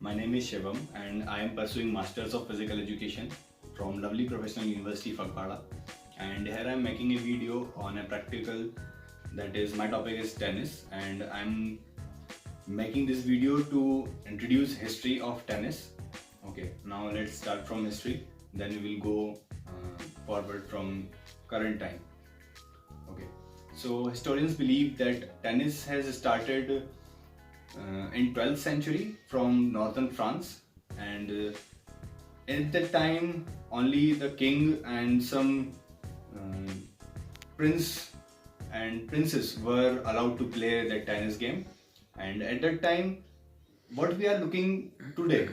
My name is Shivam and I am pursuing Masters of Physical Education from Lovely Professional University Fagpada. And here I am making a video on a practical, that is my topic is tennis, and I'm making this video to introduce history of tennis. Okay, now let's start from history, then we will go forward from current time. Okay, so historians believe that tennis has started in 12th century from northern France, and at that time only the king and some uh, prince and princess were allowed to play the tennis game. And at that time, what we are looking today,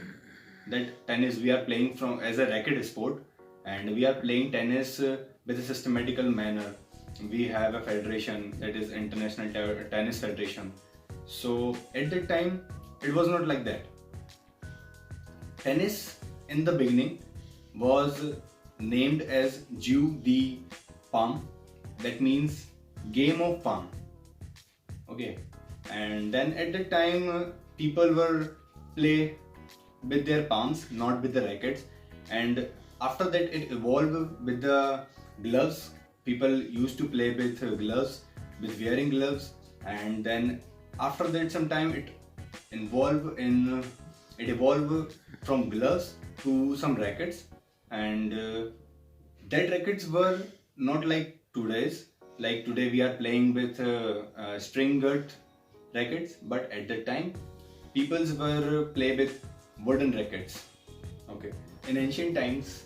that tennis we are playing from as a racket sport, and we are playing tennis with a systematical manner. We have a federation, that is International Tennis Federation. So at that time, it was not like that. Tennis in the beginning was named as Jeu de Palm, that means game of palm. Okay, and then at that time, people were play with their palms, not with the rackets. And after that, it evolved with the gloves. People used to play with gloves, with wearing gloves, and then after that, sometime it evolved from gloves to some rackets, and that rackets were not like today's. Like today, we are playing with string girt rackets, but at that time, peoples were play with wooden rackets. Okay, in ancient times,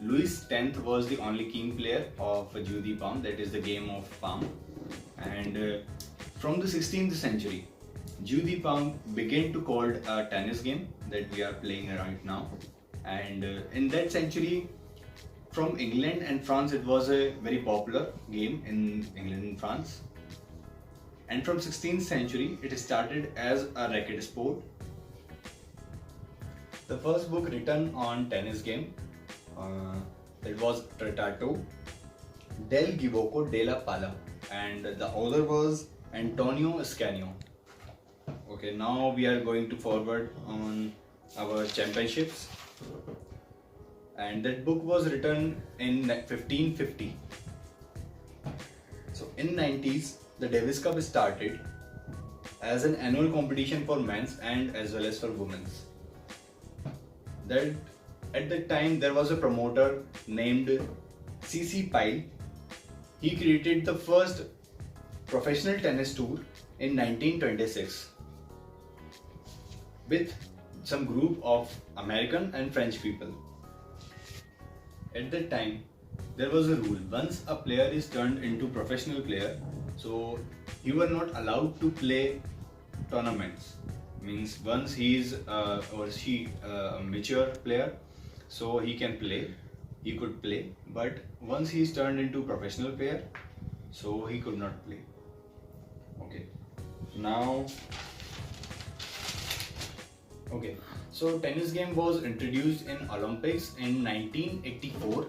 Louis X was the only king player of Jeu de Palm, that is the game of palm, and from the 16th century, Jeu de Palm began to called a tennis game that we are playing right now. And in that century, from England and France, it was a very popular game in England and France. And from 16th century, it started as a racket sport. The first book written on tennis game, it was Trattato del Giuoco della Palla, and the author was Antonio Ascanio. Okay, now we are going to forward on our championships, and that book was written in 1550. So in 90s, the Davis Cup started as an annual competition for men's and as well as for women's. That at that time there was a promoter named C.C. Pyle. He created the first professional tennis tour in 1926 with some group of American and French people. At that time, there was a rule: once a player is turned into professional player, so you were not allowed to play tournaments. Means once he is or she a mature player, so he can play, he could play. But once he is turned into professional player, so he could not play. Okay. Now, okay, so tennis game was introduced in Olympics in 1984.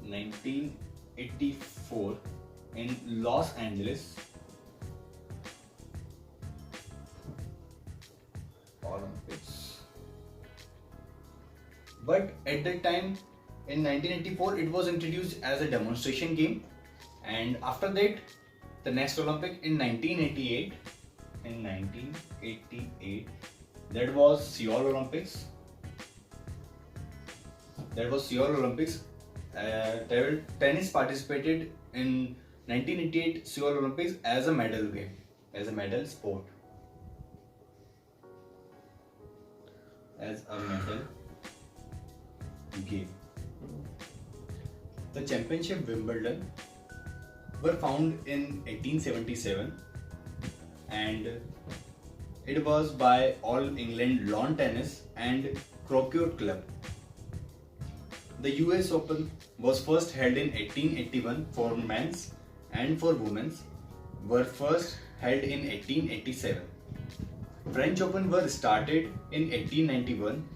1984 in Los Angeles Olympics. But at that time, in 1984, it was introduced as a demonstration game, and after that, the next Olympic in 1988. In 1988, that was Seoul Olympics. That was Seoul Olympics. Tennis participated in 1988 Seoul Olympics as a medal game, as a medal sport, as a medal game. The championship Wimbledon were found in 1877, and it was by All England Lawn Tennis and Croquet Club. The US Open was first held in 1881 for men's, and for women's were first held in 1887. French Open were started in 1891,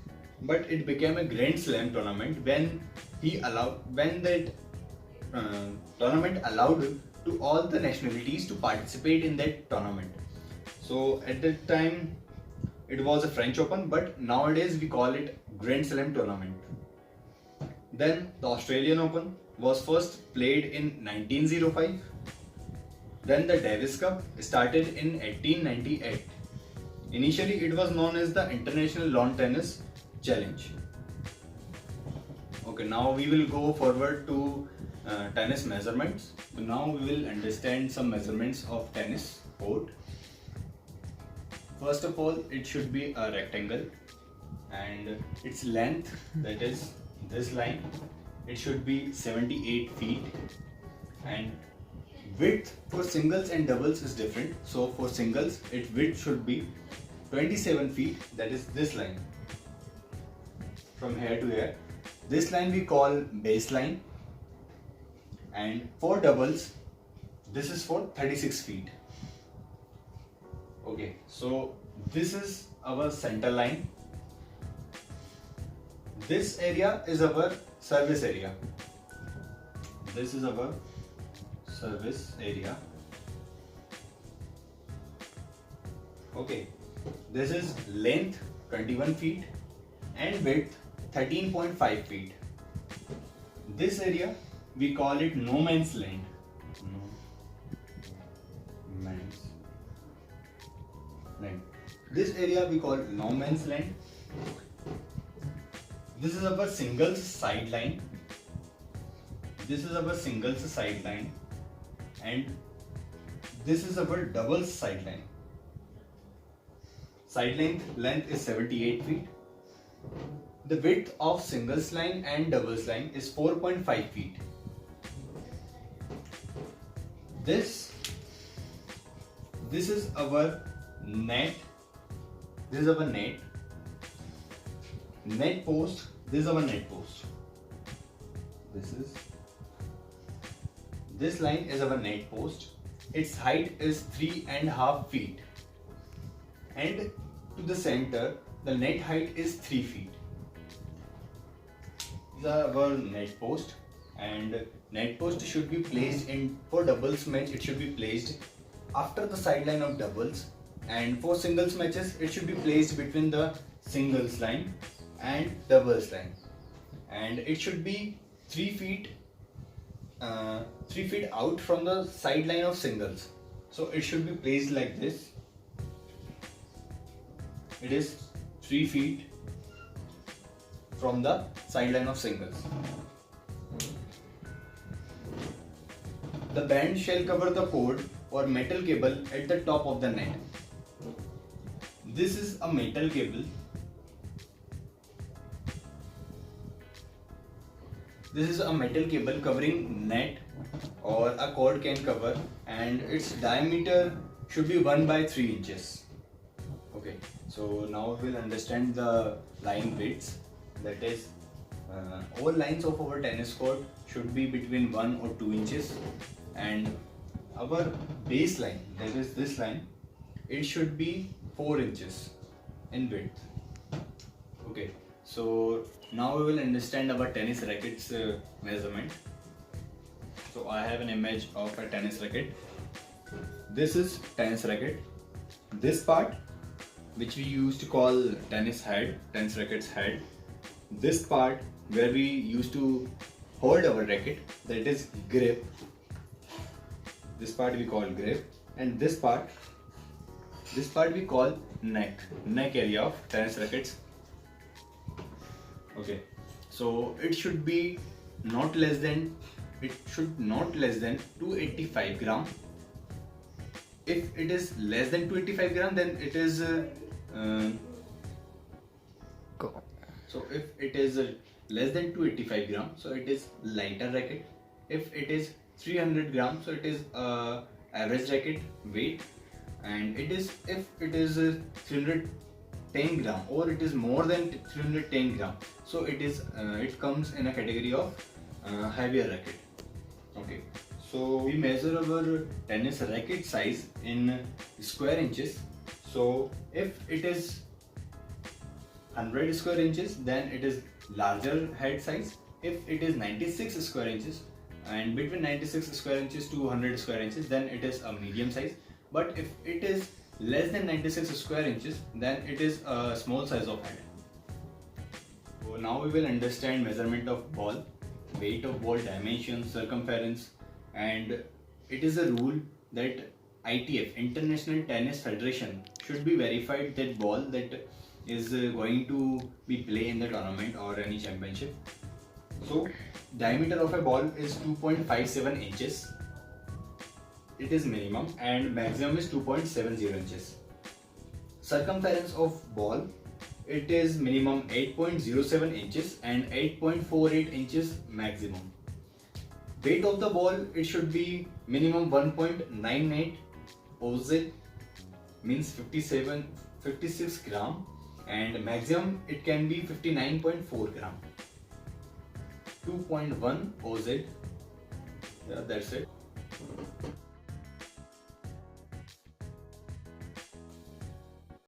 but it became a Grand Slam tournament when that tournament allowed to all the nationalities to participate in that tournament. So at that time, it was a French Open, but nowadays we call it Grand Slam tournament. Then the Australian Open was first played in 1905. Then the Davis Cup started in 1898. Initially it was known as the International Lawn Tennis Challenge. Okay, now we will go forward to tennis measurements. So now we will understand some measurements of tennis court. First of all, it should be a rectangle, and its length, that is this line, it should be 78 feet, and width for singles and doubles is different. So for singles, its width should be 27 feet, that is this line from here to here. This line we call baseline, and for doubles this is for 36 feet. Okay, so this is our center line. This area is our service area. This is our service area. Okay, this is length 21 feet and width 13.5 feet. This area we call it no man's land. No man's land. This area we call no man's land. This is our singles sideline. This is our singles sideline, and this is our doubles sideline. Side length is 78 feet. The width of singles line and doubles line is 4.5 feet. This is our net. This is our net. Net post. This is our net post. This line is our net post. Its height is 3.5 feet, and to the center the net height is 3 feet. These are our net post, and net post should be placed in, for doubles match it should be placed after the sideline of doubles, and for singles matches it should be placed between the singles line and doubles line, and it should be 3 feet out from the sideline of singles. So it should be placed like this. It is 3 feet from the sideline of singles. The band shall cover the cord or metal cable at the top of the net. This is a metal cable. This is a metal cable covering net or a cord can cover, and its diameter should be 1 by 3 inches. Okay, so now we will understand the line widths. That is, all lines of our tennis court should be between 1 or 2 inches, and our baseline, that is this line, it should be 4 inches in width. Okay, so now we will understand our tennis rackets measurement. So I have an image of a tennis racket. This is tennis racket. This part, which we used to call tennis head, tennis racket's head. This part where we used to hold our racket, that is grip. This part we call grip, and this part we call neck area of tennis rackets. Okay, so it should not less than 285 gram. If it is less than 285 gram, then it is so if it is less than 285 gram, so it is lighter racket. If it is 300 gram, so it is average racket weight, and if it is 310 gram or it is more than 310 gram, so it comes in a category of heavier racket. Okay, so we measure our tennis racket size in square inches. So if it is 100 square inches, then it is larger head size. If it is 96 square inches, and between 96 square inches to 100 square inches, then it is a medium size. But if it is less than 96 square inches, then it is a small size of head. So now we will understand measurement of ball, weight of ball, dimensions, circumference, and it is a rule that ITF, International Tennis Federation, should be verified that ball that is going to be played in the tournament or any championship. So diameter of a ball is 2.57 inches. It is minimum, and maximum is 2.70 inches. Circumference of ball, it is minimum 8.07 inches and 8.48 inches maximum. Weight of the ball, it should be minimum 1.98 oz, means 56 gram, and maximum it can be 59.4 gram. 2.1 oz, yeah, that's it.